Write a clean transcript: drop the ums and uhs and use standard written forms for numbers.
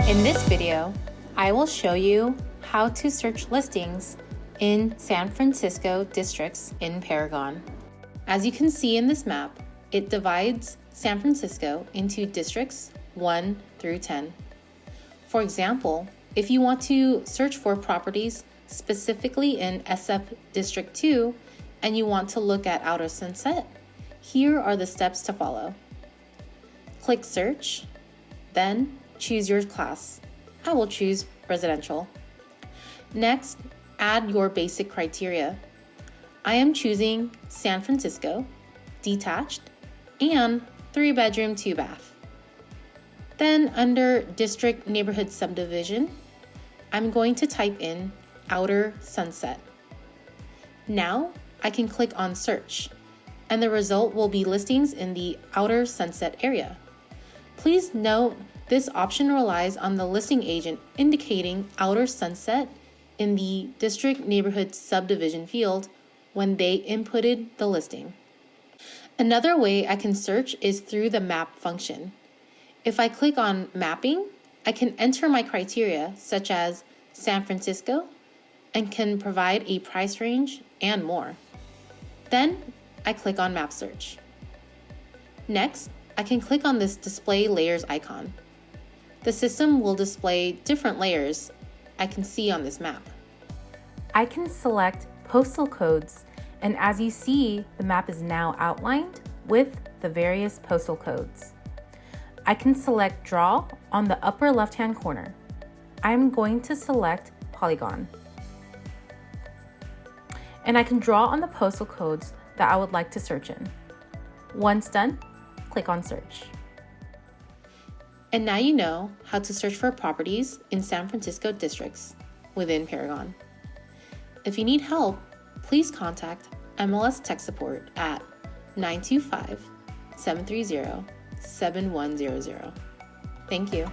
In this video, I will show you how to search listings in San Francisco districts in Paragon. As you can see in this map, it divides San Francisco into districts 1 through 10. For example, if you want to search for properties specifically in SF District 2 and you want to look at Outer Sunset, here are the steps to follow. Click Search, then choose your class. I will choose residential. Next, add your basic criteria. I am choosing San Francisco, detached, and 3-bedroom, 2-bath. Then under District Neighborhood Subdivision, I'm going to type in Outer Sunset. Now I can click on Search, and the result will be listings in the Outer Sunset area. Please note this option relies on the listing agent indicating Outer Sunset in the District Neighborhood Subdivision field when they inputted the listing. Another way I can search is through the map function. If I click on mapping, I can enter my criteria such as San Francisco and can provide a price range and more. Then I click on map search. Next, I can click on this display layers icon. The system will display different layers I can see on this map. I can select postal codes, and as you see, the map is now outlined with the various postal codes. I can select Draw on the upper left-hand corner. I'm going to select Paragon. And I can draw on the postal codes that I would like to search in. Once done, click on Search. And now you know how to search for properties in San Francisco districts within Paragon. If you need help, please contact MLS Tech Support at 925-730-7100. Thank you.